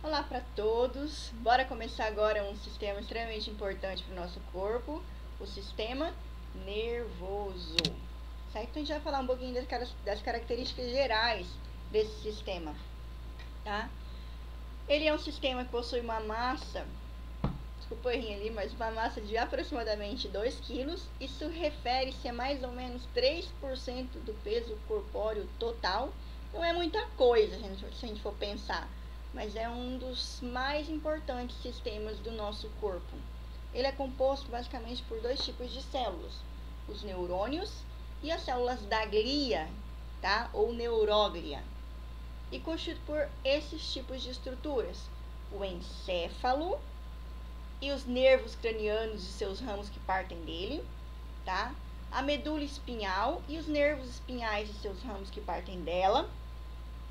Olá para todos, bora começar agora um sistema extremamente importante para o nosso corpo, o sistema nervoso, certo? Então a gente vai falar um pouquinho das características gerais desse sistema, tá? Ele é um sistema que possui uma massa, desculpa o errinho ali, mas uma massa de aproximadamente 2 kg. Isso refere-se a mais ou menos 3% do peso corpóreo total. Não é muita coisa, se a gente for pensar, mas é um dos mais importantes sistemas do nosso corpo. Ele é composto basicamente por dois tipos de células, os neurônios e as células da glia, tá? Ou neuróglia. E constituído por esses tipos de estruturas, o encéfalo e os nervos cranianos e seus ramos que partem dele, tá? A medula espinhal e os nervos espinhais e seus ramos que partem dela.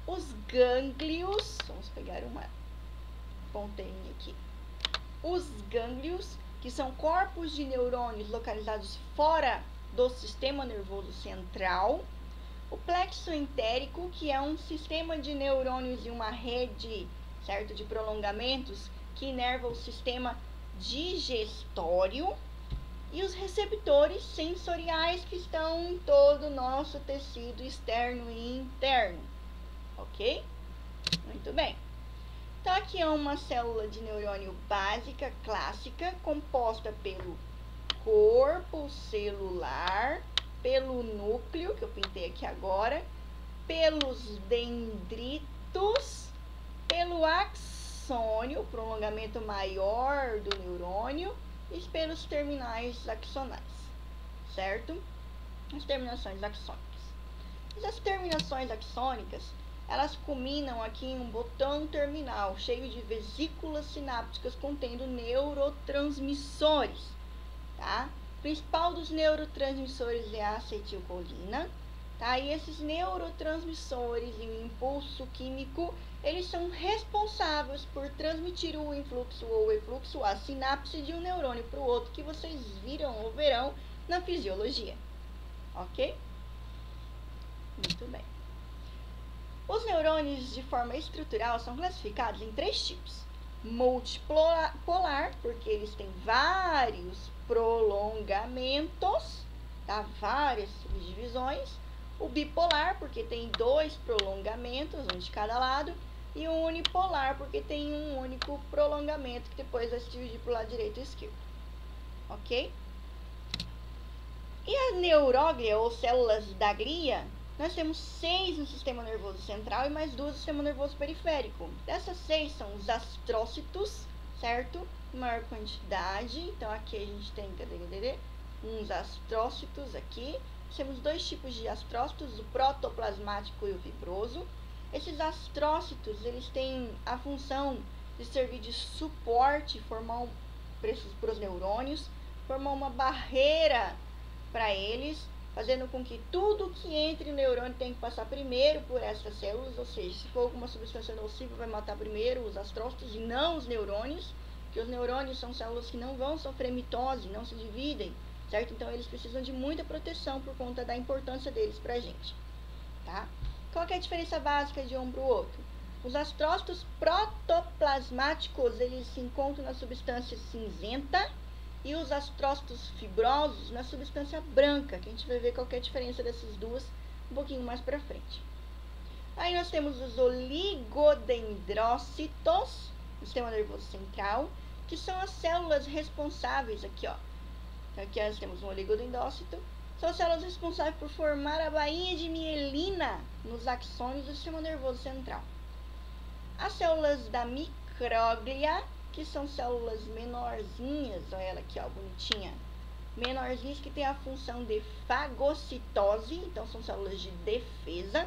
Os gânglios, vamos pegar uma ponteirinha aqui. Os gânglios, que são corpos de neurônios localizados fora do sistema nervoso central. O plexo entérico, que é um sistema de neurônios e uma rede, certo, de prolongamentos que inerva o sistema digestório. E os receptores sensoriais, que estão em todo o nosso tecido externo e interno. Ok? Muito bem. Então, aqui é uma célula de neurônio básica, clássica, composta pelo corpo celular, pelo núcleo, que eu pintei aqui agora, pelos dendritos, pelo axônio, o prolongamento maior do neurônio, e pelos terminais axonais, certo? As terminações axônicas. As terminações axônicas, elas culminam aqui em um botão terminal cheio de vesículas sinápticas contendo neurotransmissores, tá? O principal dos neurotransmissores é a acetilcolina, tá? E esses neurotransmissores e o impulso químico, eles são responsáveis por transmitir o influxo ou o efluxo, a sinapse de um neurônio para o outro, que vocês viram ou verão na fisiologia, ok? Muito bem. Os neurônios de forma estrutural são classificados em 3 tipos. Multipolar, porque eles têm vários prolongamentos, tá? Várias subdivisões. O bipolar, porque tem 2 prolongamentos, um de cada lado. E o unipolar, porque tem um único prolongamento, que depois vai se dividir para o lado direito e esquerdo. Ok? E a neuróglia, ou células da glia, nós temos 6 no sistema nervoso central e mais 2 no sistema nervoso periférico. Dessas 6 são os astrócitos, certo? Maior quantidade. Então, aqui a gente tem uns astrócitos aqui. Temos 2 tipos de astrócitos, o protoplasmático e o fibroso. Esses astrócitos, eles têm a função de servir de suporte, formar para os neurônios, formar uma barreira para eles, fazendo com que tudo que entre no neurônio tem que passar primeiro por essas células, ou seja, se for alguma substância nociva, vai matar primeiro os astrócitos e não os neurônios, porque os neurônios são células que não vão sofrer mitose, não se dividem, certo? Então, eles precisam de muita proteção por conta da importância deles pra gente, tá? Qual que é a diferença básica de um para o outro? Os astrócitos protoplasmáticos, eles se encontram na substância cinzenta, e os astrócitos fibrosos na substância branca, que a gente vai ver qual que é a diferença dessas duas um pouquinho mais para frente. Aí nós temos os oligodendrócitos, no sistema nervoso central, que são as células responsáveis, aqui ó, aqui nós temos um oligodendrócito, são as células responsáveis por formar a bainha de mielina nos axônios do sistema nervoso central. As células da micróglia, que são células menorzinhas, olha ela aqui, ó, bonitinha, menorzinhas, que tem a função de fagocitose, então são células de defesa.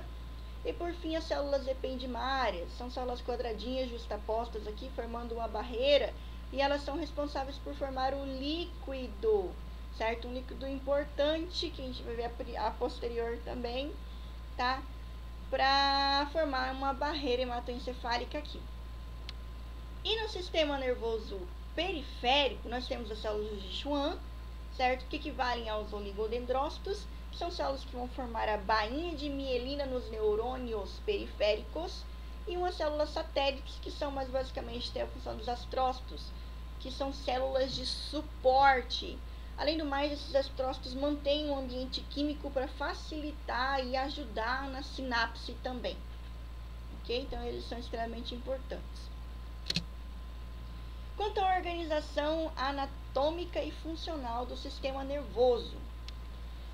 E por fim, as células ependimárias, são células quadradinhas justapostas aqui, formando uma barreira, e elas são responsáveis por formar o líquido, certo? Um líquido importante, que a gente vai ver a posterior também, tá? Para formar uma barreira hematoencefálica aqui. E no sistema nervoso periférico, nós temos as células de Schwann, certo? Que equivalem aos oligodendrócitos, que são células que vão formar a bainha de mielina nos neurônios periféricos. e uma célula satélite, que são mais basicamente tem a função dos astrócitos, que são células de suporte. Além do mais, esses astrócitos mantêm um ambiente químico para facilitar e ajudar na sinapse também. Ok? Então, eles são extremamente importantes. Quanto à organização anatômica e funcional do sistema nervoso.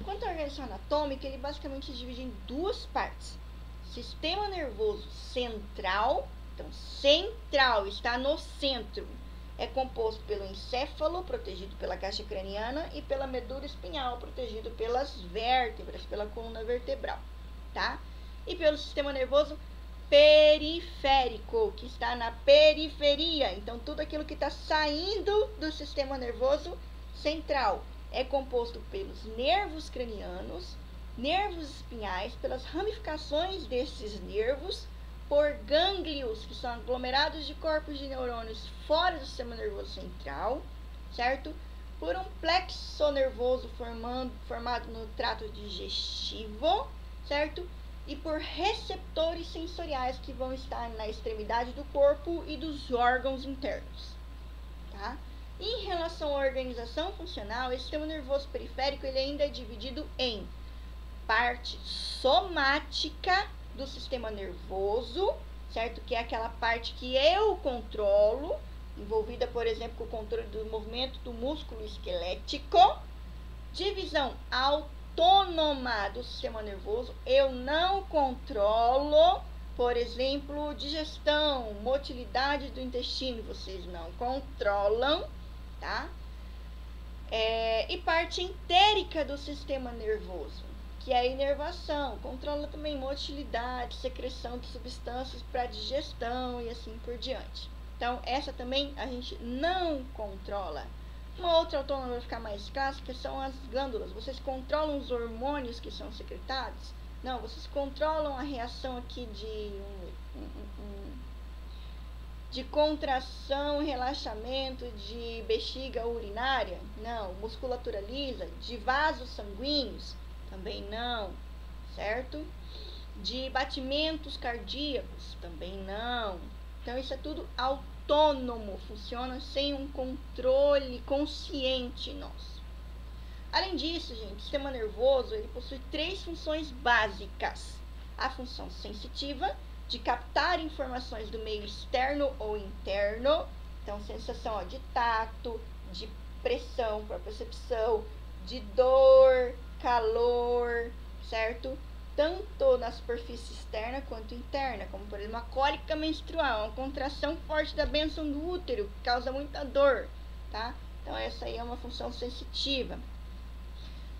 Quanto à organização anatômica, ele basicamente se divide em duas partes. Sistema nervoso central, então central, está no centro. É composto pelo encéfalo, protegido pela caixa craniana, e pela medula espinhal, protegido pelas vértebras, pela coluna vertebral, tá? E pelo sistema nervoso periférico, que está na periferia. Então, tudo aquilo que está saindo do sistema nervoso central é composto pelos nervos cranianos, nervos espinhais, pelas ramificações desses nervos, por gânglios, que são aglomerados de corpos de neurônios fora do sistema nervoso central, certo? Por um plexo nervoso formado no trato digestivo, certo? E por receptores sensoriais que vão estar na extremidade do corpo e dos órgãos internos, tá? Em relação à organização funcional, esse sistema nervoso periférico ele ainda é dividido em parte somática do sistema nervoso, certo? Que é aquela parte que eu controlo, envolvida, por exemplo, com o controle do movimento do músculo esquelético. Divisão autônoma do sistema nervoso, eu não controlo, por exemplo, digestão, motilidade do intestino, vocês não controlam, tá? E parte entérica do sistema nervoso, que é a inervação, controla também motilidade, secreção de substâncias para digestão e assim por diante. Então, essa também a gente não controla. Uma outra autônoma vai ficar mais clássica são as glândulas. Vocês controlam os hormônios que são secretados? Não, vocês controlam a reação aqui de contração, relaxamento de bexiga urinária? Não. Musculatura lisa? De vasos sanguíneos? Também não, certo? De batimentos cardíacos? Também não. Então, isso é tudo autônomo, funciona sem um controle consciente nosso. Além disso, gente, o sistema nervoso ele possui 3 funções básicas. A função sensitiva, de captar informações do meio externo ou interno, então sensação de tato, de pressão, percepção, de dor, calor, certo? Tanto na superfície externa quanto interna, como por exemplo uma cólica menstrual, uma contração forte da bênção do útero, que causa muita dor, tá? Então essa aí é uma função sensitiva.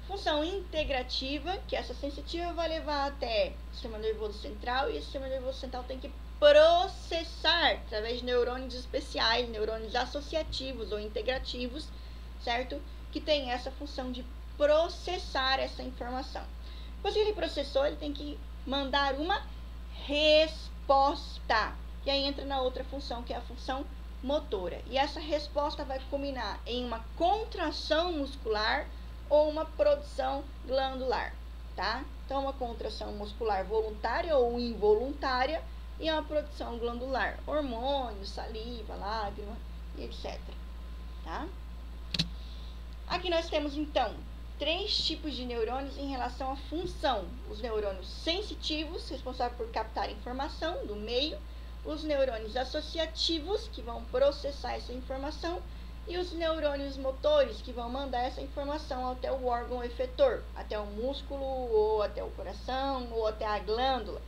Função integrativa, que essa sensitiva vai levar até o sistema nervoso central, e esse sistema nervoso central tem que processar através de neurônios especiais, neurônios associativos ou integrativos, certo? Que tem essa função de processar essa informação. Depois que ele processou, ele tem que mandar uma resposta. E aí entra na outra função, que é a função motora. E essa resposta vai culminar em uma contração muscular ou uma produção glandular, tá? Então, uma contração muscular voluntária ou involuntária e uma produção glandular, hormônios, saliva, lágrima e etc, tá? Aqui nós temos, então, 3 tipos de neurônios em relação à função. Os neurônios sensitivos, responsáveis por captar informação do meio, os neurônios associativos, que vão processar essa informação, e os neurônios motores, que vão mandar essa informação até o órgão efetor, até o músculo, ou até o coração, ou até a glândula,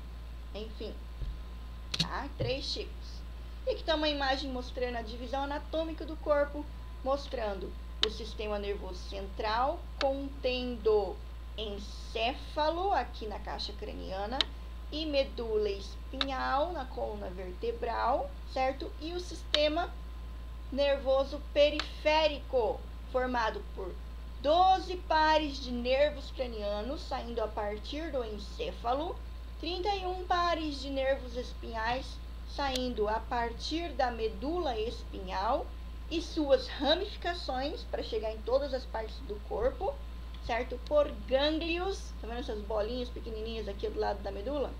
enfim, tá? 3 tipos. E aqui está uma imagem mostrando a divisão anatômica do corpo, mostrando o sistema nervoso central, contendo encéfalo, aqui na caixa craniana, e medula espinhal, na coluna vertebral, certo? E o sistema nervoso periférico, formado por 12 pares de nervos cranianos, saindo a partir do encéfalo, 31 pares de nervos espinhais, saindo a partir da medula espinhal, e suas ramificações, para chegar em todas as partes do corpo, certo? Por gânglios, tá vendo essas bolinhas pequenininhas aqui do lado da medula?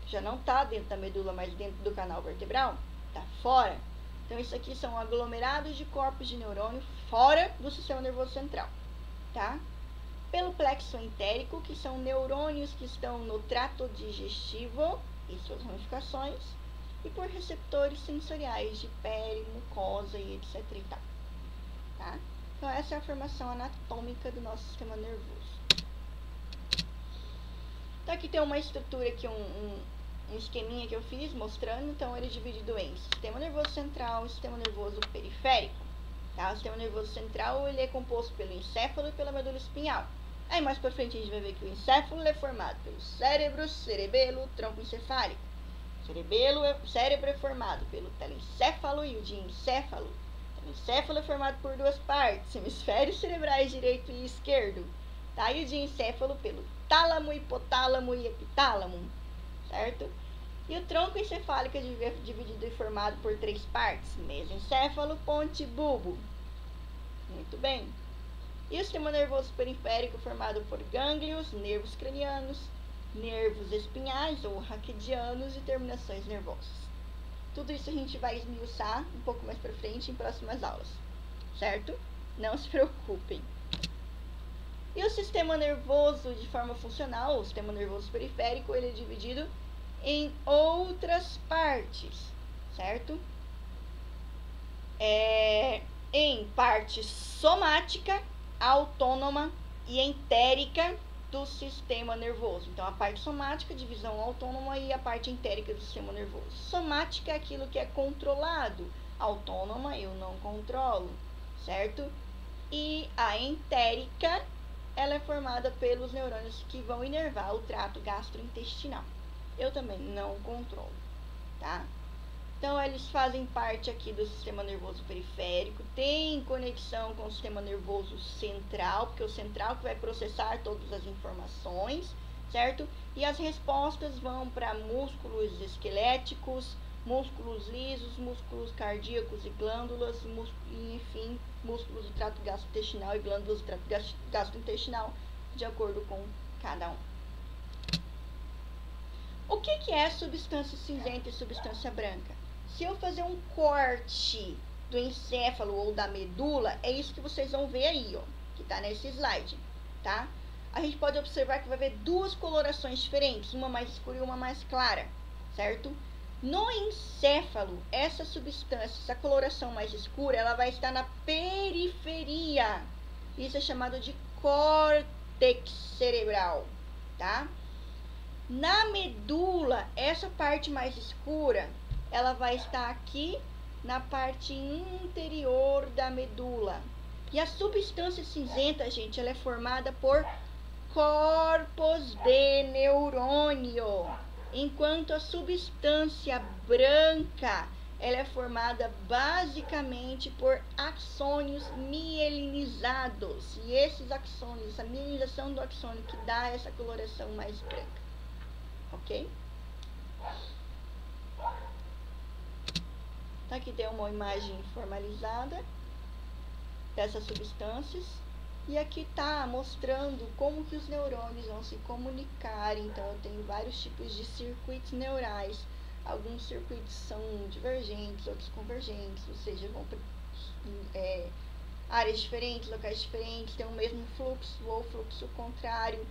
já não está dentro da medula, mas dentro do canal vertebral, está fora. Então, isso aqui são aglomerados de corpos de neurônio fora do sistema nervoso central, tá? Pelo plexo entérico, que são neurônios que estão no trato digestivo e suas ramificações, e por receptores sensoriais de pele, mucosa e etc. e tal, tá? Então, essa é a formação anatômica do nosso sistema nervoso. Então, aqui tem uma estrutura, aqui um esqueminha que eu fiz mostrando. Então, ele é dividido em sistema nervoso central e sistema nervoso periférico. Tá? O sistema nervoso central ele é composto pelo encéfalo e pela medula espinhal. Aí, mais pra frente, a gente vai ver que o encéfalo é formado pelo cérebro, cerebelo, tronco encefálico. Cérebro é formado pelo telencéfalo e o diencéfalo. O telencéfalo é formado por duas partes, hemisférios cerebrais direito e esquerdo. Tá? E o diencéfalo pelo tálamo, hipotálamo e epitálamo, certo? E o tronco encefálico é dividido e formado por três partes, mesencéfalo, ponte e bulbo. Muito bem. E o sistema nervoso periférico formado por gânglios, nervos cranianos, nervos espinhais ou raquidianos e terminações nervosas. Tudo isso a gente vai esmiuçar um pouco mais para frente em próximas aulas, certo? Não se preocupem. E o sistema nervoso de forma funcional, o sistema nervoso periférico, ele é dividido em outras partes, certo? Em parte somática, autônoma e entérica do sistema nervoso. Então, a parte somática, divisão autônoma, e a parte entérica do sistema nervoso. Somática é aquilo que é controlado, autônoma eu não controlo, certo? E a entérica, ela é formada pelos neurônios que vão inervar o trato gastrointestinal. Eu também não controlo, tá? Então, eles fazem parte aqui do sistema nervoso periférico, tem conexão com o sistema nervoso central, porque é o central que vai processar todas as informações, certo? E as respostas vão para músculos esqueléticos, músculos lisos, músculos cardíacos e glândulas, e, enfim, músculos do trato gastrointestinal e glândulas do trato gastrointestinal, de acordo com cada um. O que é substância cinzenta e substância branca? Se eu fazer um corte do encéfalo ou da medula, é isso que vocês vão ver aí, ó, que tá nesse slide, tá? A gente pode observar que vai ver duas colorações diferentes, uma mais escura e uma mais clara, certo? No encéfalo, essa substância, essa coloração mais escura, ela vai estar na periferia. Isso é chamado de córtex cerebral, tá? Na medula, essa parte mais escura, ela vai estar aqui na parte interior da medula. E a substância cinzenta, gente, ela é formada por corpos de neurônio. Enquanto a substância branca, ela é formada basicamente por axônios mielinizados. E esses axônios, essa mielinização do axônio que dá essa coloração mais branca. Ok? Então, aqui tem uma imagem formalizada dessas substâncias. E aqui está mostrando como que os neurônios vão se comunicar. Então, eu tenho vários tipos de circuitos neurais. Alguns circuitos são divergentes, outros convergentes, ou seja, vão para áreas diferentes, locais diferentes, tem o mesmo fluxo ou fluxo contrário,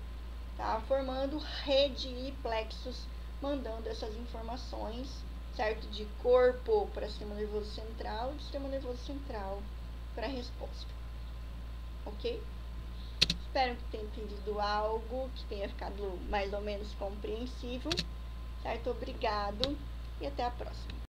tá? Formando rede e plexos, mandando essas informações, certo? De corpo para sistema nervoso central e do sistema nervoso central para a resposta. Ok? Espero que tenha entendido algo, que tenha ficado mais ou menos compreensível, certo? Obrigado e até a próxima.